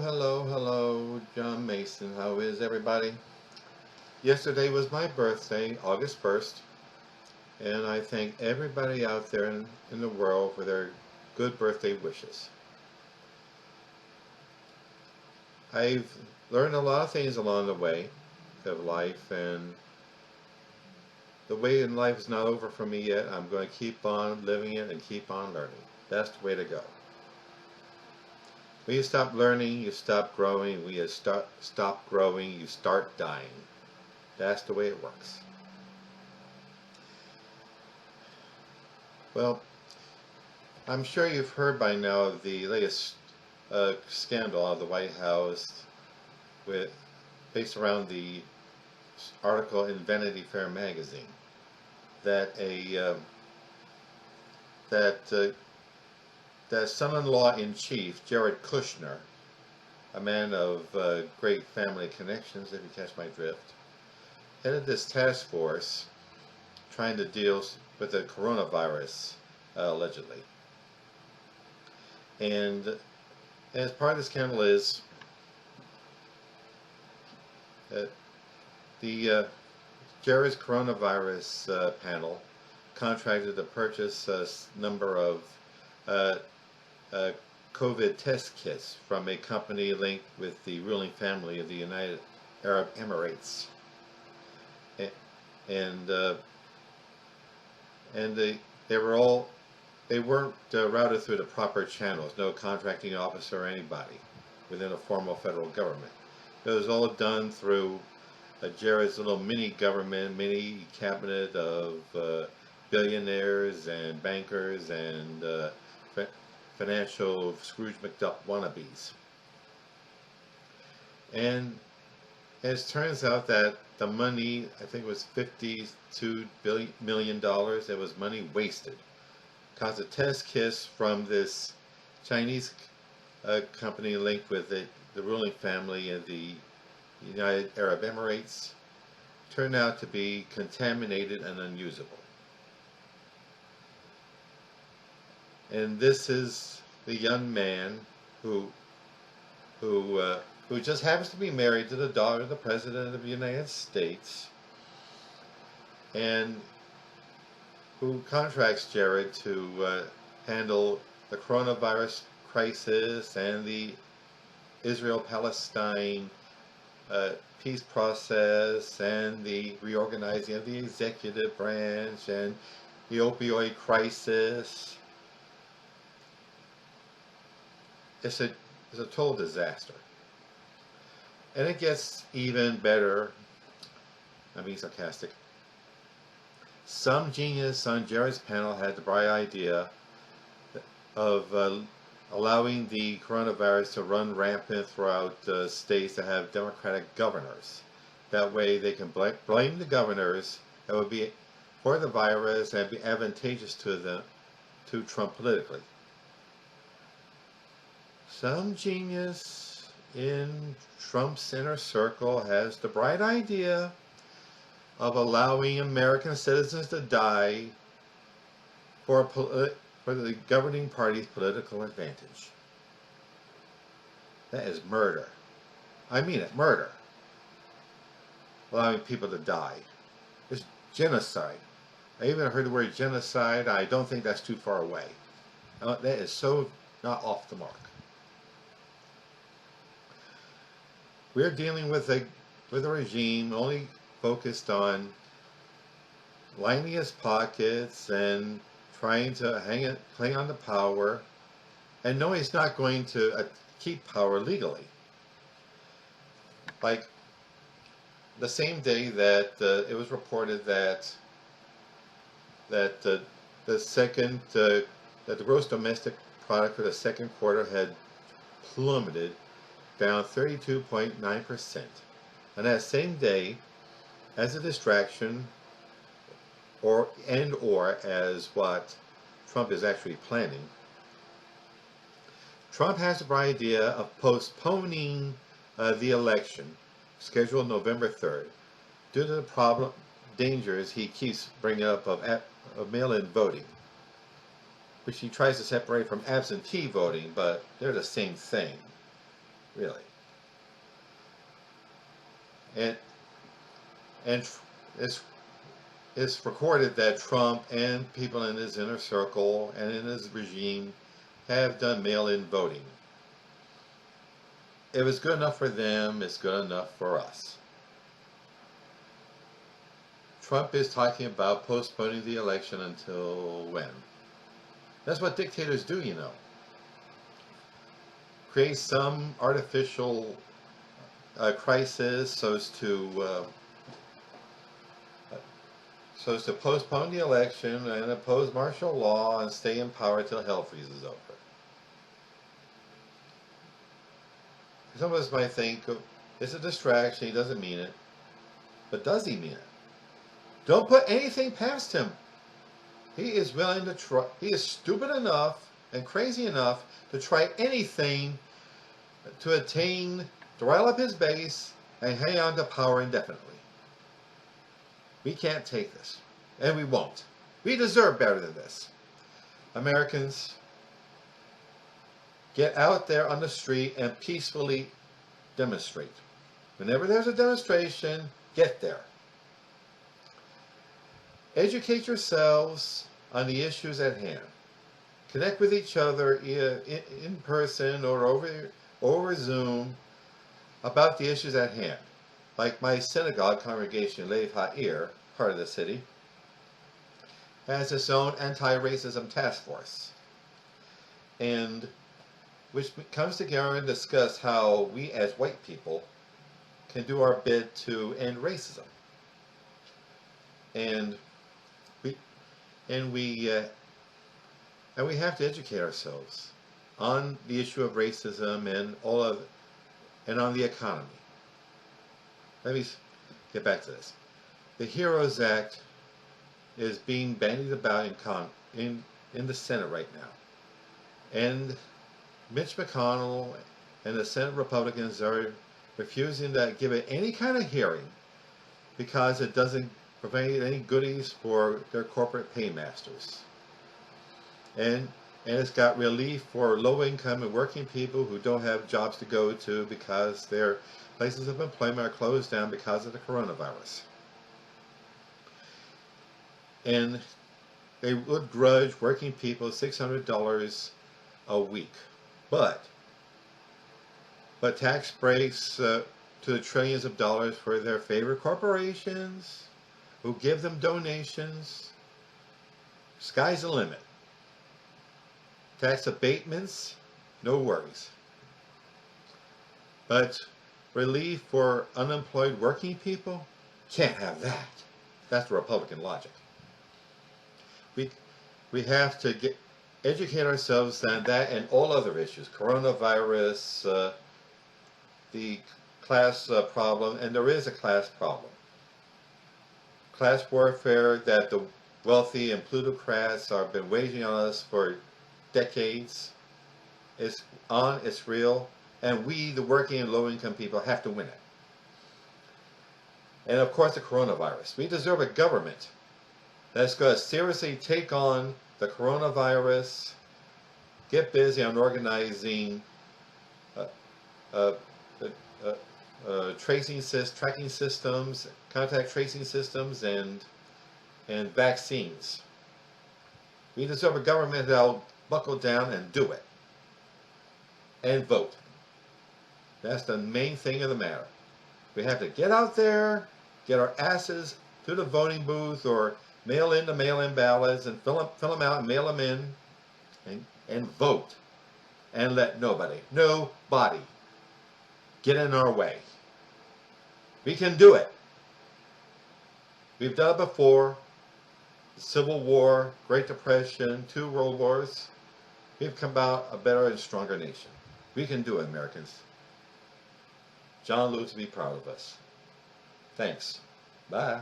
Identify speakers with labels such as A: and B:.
A: Hello, John Mason. How is everybody? Yesterday was my birthday, August 1st, and I thank everybody out there in the world for their good birthday wishes. I've learned a lot of things along the way of life, and the way in life is not over for me yet. I'm going to keep on living it and keep on learning. That's the way to go. When you stop learning, you stop growing. When you stop growing, you start dying. That's the way it works. Well, I'm sure you've heard by now of the latest scandal of the White House based around the article in Vanity Fair magazine that that son-in-law-in-chief Jared Kushner, a man of great family connections, if you catch my drift, headed this task force trying to deal with the coronavirus, allegedly. And as part of the scandal is the Jared's coronavirus panel contracted to purchase a number of COVID test kits from a company linked with the ruling family of the United Arab Emirates, and they weren't routed through the proper channels. No contracting officer or anybody within a formal federal government. It was all done through Jared's little mini government, mini cabinet of billionaires and bankers and financial Scrooge McDuck wannabes. And it turns out that the money, I think it was $52 million, it was money wasted. Because the test kits from this Chinese company linked with the ruling family of the United Arab Emirates turned out to be contaminated and unusable. And this is the young man who just happens to be married to the daughter of the President of the United States, and who contracts Jared to handle the coronavirus crisis and the Israel-Palestine peace process and the reorganizing of the executive branch and the opioid crisis. It's a total disaster. And it gets even better. I'm being sarcastic. Some genius on Jared's panel had the bright idea of allowing the coronavirus to run rampant throughout states that have Democratic governors. That way they can blame the governors that would be for the virus and be advantageous to Trump politically. Some genius in Trump's inner circle has the bright idea of allowing American citizens to die for the governing party's political advantage. That is murder. I mean it, murder. Allowing people to die. It's genocide. I even heard the word genocide. I don't think that's too far away. That is so not off the mark. We're dealing with a regime only focused on lining its pockets and trying to cling on to power, and no, he's not going to keep power legally. Like the same day that it was reported that the gross domestic product for the second quarter had plummeted down 32.9%. And that same day, as a distraction, or as what Trump is actually planning, Trump has the bright idea of postponing the election, scheduled November 3rd, due to the dangers he keeps bringing up of mail-in voting, which he tries to separate from absentee voting, but they're the same thing. really. And and it's recorded that Trump and people in his inner circle and in his regime have done mail-in voting. If it's good enough for them, it's good enough for us. Trump is talking about postponing the election until when? That's what dictators do, you know. Create some artificial crisis so as to postpone the election and oppose martial law and stay in power till hell freezes over. Some of us might think it's a distraction, he doesn't mean it. But does he mean it? Don't put anything past him. He is willing to try. He is stupid enough and crazy enough to try anything to rile up his base and hang on to power indefinitely. We can't take this, and we won't. We deserve better than this. Americans, get out there on the street and peacefully demonstrate. Whenever there's a demonstration, get there. Educate yourselves on the issues at hand. Connect with each other in person or over Zoom about the issues at hand. Like my synagogue congregation, Lev Ha'ir, part of the city, has its own anti-racism task force, and which comes together and discuss how we as white people can do our bit to end racism. And we have to educate ourselves on the issue of racism and on the economy. Let me get back to this. The HEROES Act is being bandied about in the Senate right now, and Mitch McConnell and the Senate Republicans are refusing to give it any kind of hearing because it doesn't provide any goodies for their corporate paymasters. And it's got relief for low-income and working people who don't have jobs to go to because their places of employment are closed down because of the coronavirus. And they would grudge working people $600 a week. But tax breaks to the trillions of dollars for their favorite corporations who give them donations. Sky's the limit. Tax abatements, no worries. But relief for unemployed working people, can't have that. That's Republican logic. We have to educate ourselves on that and all other issues, coronavirus, the class problem, and there is a class problem. Class warfare that the wealthy and plutocrats have been waging on us for decades is on, it's real, and we, the working and low-income people, have to win it. And of course the coronavirus. We deserve a government that's going to seriously take on the coronavirus, get busy on organizing tracking systems, contact tracing systems, and vaccines. We deserve a government that'll buckle down and do it. And vote. That's the main thing of the matter. We have to get out there, get our asses to the voting booth or mail in the mail-in ballots and fill them out and mail them in and vote. And let nobody get in our way. We can do it. We've done it before. The Civil War, Great Depression, 2 World Wars. We've come out a better and stronger nation. We can do it, Americans. John Lewis will be proud of us. Thanks. Bye.